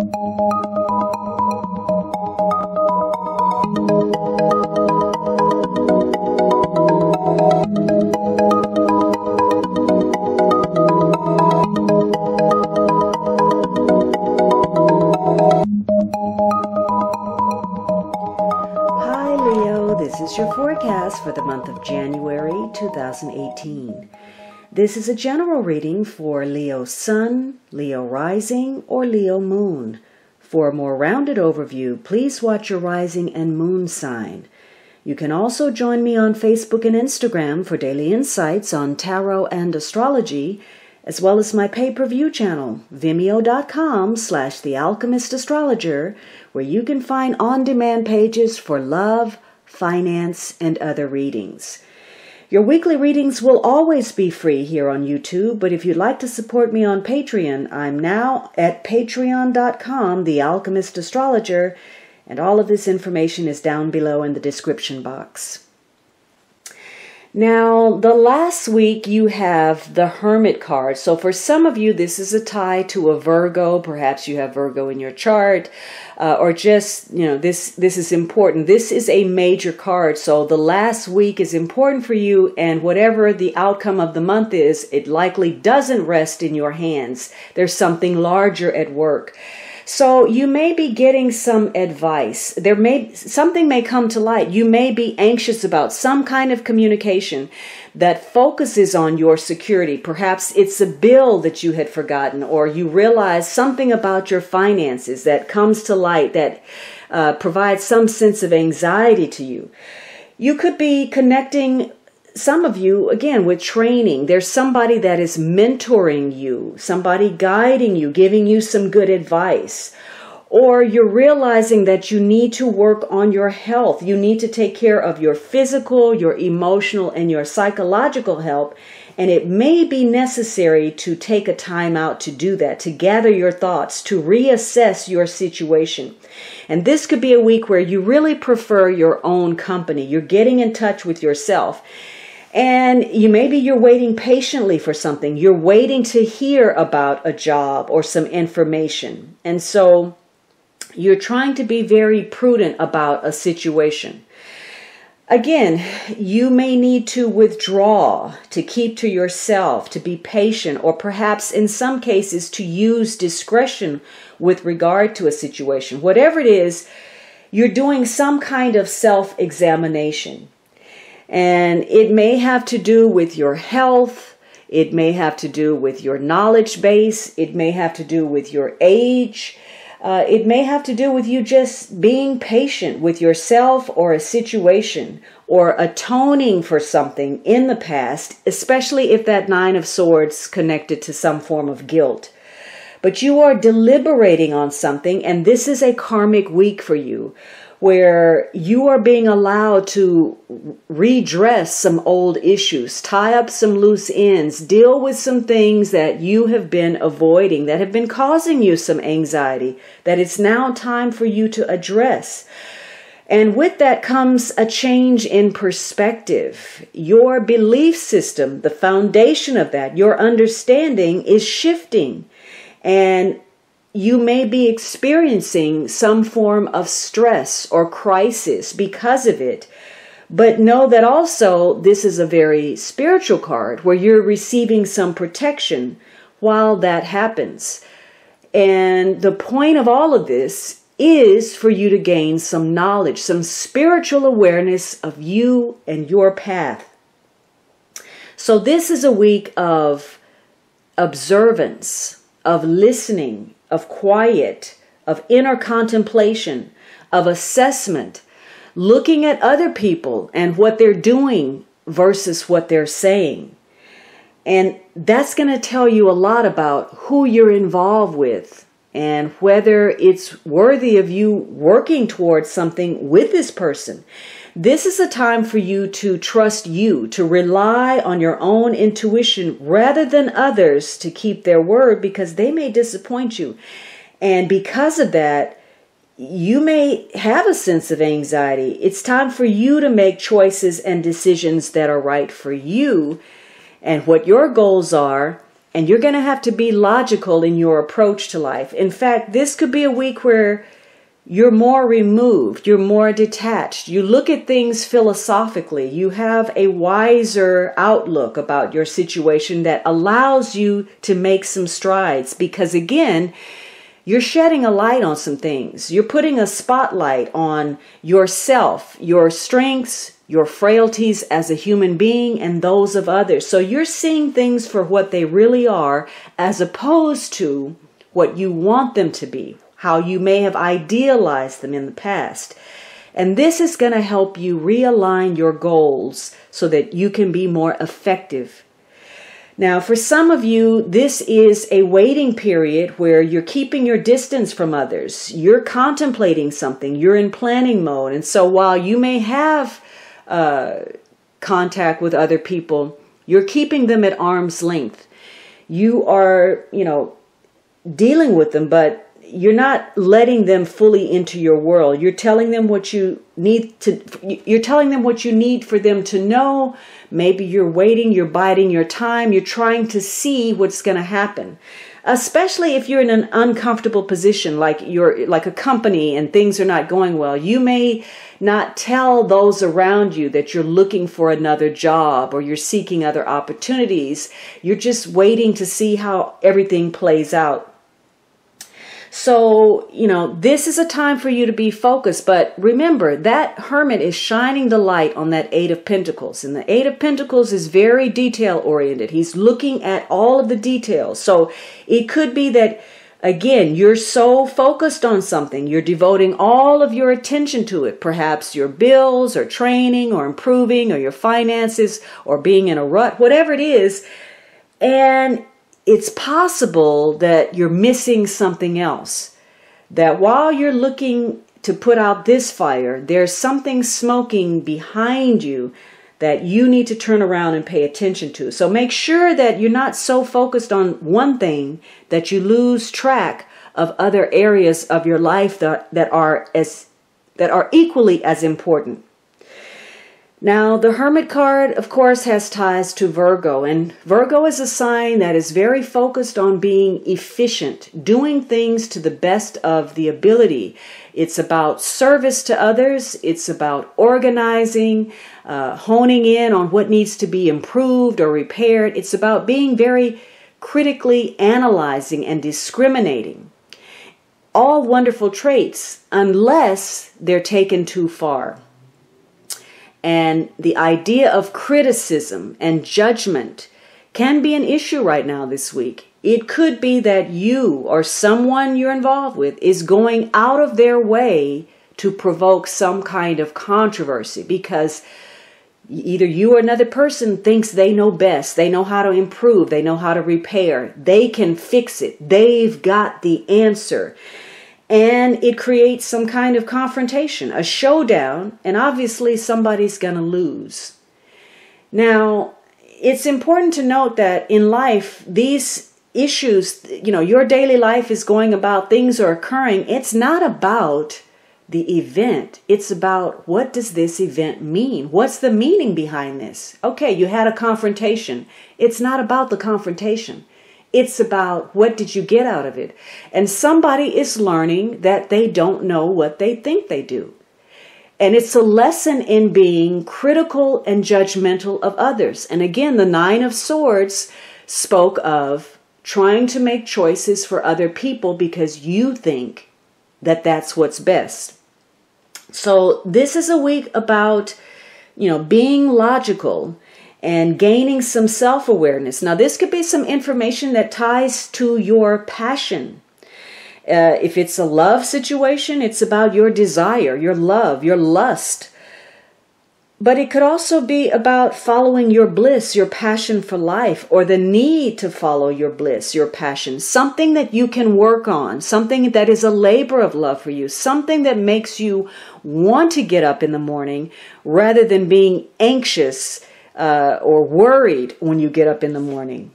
Hi Leo, this is your forecast for the month of January 2018. This is a general reading for Leo Sun, Leo Rising, or Leo Moon. For a more rounded overview, please watch your rising and moon sign. You can also join me on Facebook and Instagram for daily insights on tarot and astrology, as well as my pay-per-view channel, vimeo.com/thealchemistastrologer, where you can find on-demand pages for love, finance, and other readings. Your weekly readings will always be free here on YouTube, but if you'd like to support me on Patreon, I'm now at patreon.com/thealchemistastrologer, and all of this information is down below in the description box. Now, the last week you have the Hermit card. So for some of you, this is a tie to a Virgo. Perhaps you have Virgo in your chart, or just, this is important. This is a major card. So the last week is important for you, and whatever the outcome of the month is, it likely doesn't rest in your hands. There's something larger at work. So you may be getting some advice. Something may come to light. You may be anxious about some kind of communication that focuses on your security. Perhaps it's a bill that you had forgotten, or you realize something about your finances that comes to light that provides some sense of anxiety to you. You could be connecting, some of you, again, with training. There's somebody that is mentoring you, somebody guiding you, giving you some good advice. Or you're realizing that you need to work on your health. You need to take care of your physical, your emotional, and your psychological health. And it may be necessary to take a time out to do that, to gather your thoughts, to reassess your situation. And this could be a week where you really prefer your own company. You're getting in touch with yourself. And you're waiting patiently for something. You're waiting to hear about a job or some information. And so you're trying to be very prudent about a situation. Again, you may need to withdraw, to keep to yourself, to be patient, or perhaps in some cases to use discretion with regard to a situation. Whatever it is, you're doing some kind of self-examination. And it may have to do with your health. It may have to do with your knowledge base. It may have to do with your age. It may have to do with you just being patient with yourself or a situation, or atoning for something in the past, especially if that Nine of Swords connected to some form of guilt. But you are deliberating on something, and this is a karmic week for you, where you are being allowed to redress some old issues, tie up some loose ends, deal with some things that you have been avoiding, that have been causing you some anxiety, that it's now time for you to address. And with that comes a change in perspective. Your belief system, the foundation of that, your understanding is shifting. And you may be experiencing some form of stress or crisis because of it. But know that also this is a very spiritual card where you're receiving some protection while that happens. And the point of all of this is for you to gain some knowledge, some spiritual awareness of you and your path. So this is a week of observance, of listening, of quiet, of inner contemplation, of assessment, looking at other people and what they're doing versus what they're saying. And that's going to tell you a lot about who you're involved with and whether it's worthy of you working towards something with this person. This is a time for you to trust you, to rely on your own intuition rather than others to keep their word, because they may disappoint you. And because of that, you may have a sense of anxiety. It's time for you to make choices and decisions that are right for you and what your goals are, And you're going to have to be logical in your approach to life. In fact, this could be a week where you're more removed, you're more detached. You look at things philosophically. You have a wiser outlook about your situation that allows you to make some strides. Because again, you're shedding a light on some things. You're putting a spotlight on yourself, your strengths, your frailties as a human being, and those of others. So you're seeing things for what they really are, as opposed to what you want them to be, how you may have idealized them in the past. And this is going to help you realign your goals so that you can be more effective. Now, for some of you, this is a waiting period where you're keeping your distance from others. You're contemplating something. You're in planning mode. And so while you may have contact with other people, you're keeping them at arm's length. You are, dealing with them, but you're not letting them fully into your world. You're telling them what you need for them to know. Maybe you're waiting, you're biding your time, you're trying to see what's going to happen. Especially if you're in an uncomfortable position, like a company and things are not going well. You may not tell those around you that you're looking for another job or you're seeking other opportunities. You're just waiting to see how everything plays out. So, this is a time for you to be focused. But remember, that Hermit is shining the light on that Eight of Pentacles. And the Eight of Pentacles is very detail-oriented. He's looking at all of the details. So it could be that, again, you're so focused on something. You're devoting all of your attention to it. Perhaps your bills or training or improving or your finances or being in a rut, whatever it is. And it's possible that you're missing something else. That while you're looking to put out this fire, there's something smoking behind you that you need to turn around and pay attention to. So make sure that you're not so focused on one thing that you lose track of other areas of your life that are equally as important. Now, the Hermit card, of course, has ties to Virgo, and Virgo is a sign that is very focused on being efficient, doing things to the best of the ability. It's about service to others. It's about organizing, honing in on what needs to be improved or repaired. It's about being very critically analyzing and discriminating. All wonderful traits, unless they're taken too far. And the idea of criticism and judgment can be an issue right now this week. It could be that you or someone you're involved with is going out of their way to provoke some kind of controversy because either you or another person thinks they know best. They know how to improve. They know how to repair. They can fix it. They've got the answer. And it creates some kind of confrontation, a showdown, and obviously somebody's going to lose. Now, it's important to note that in life, these issues, your daily life is going about, things are occurring. It's not about the event. It's about, what does this event mean? What's the meaning behind this? Okay, you had a confrontation. It's not about the confrontation. It's about, what did you get out of it? And somebody is learning that they don't know what they think they do. And it's a lesson in being critical and judgmental of others. And again, the Nine of Swords spoke of trying to make choices for other people because you think that that's what's best. So this is a week about, being logical and gaining some self-awareness. Now, this could be some information that ties to your passion. If it's a love situation, it's about your desire, your love, your lust. But it could also be about following your bliss, your passion for life, or the need to follow your bliss, your passion. Something that you can work on, something that is a labor of love for you, something that makes you want to get up in the morning rather than being anxious or worried when you get up in the morning.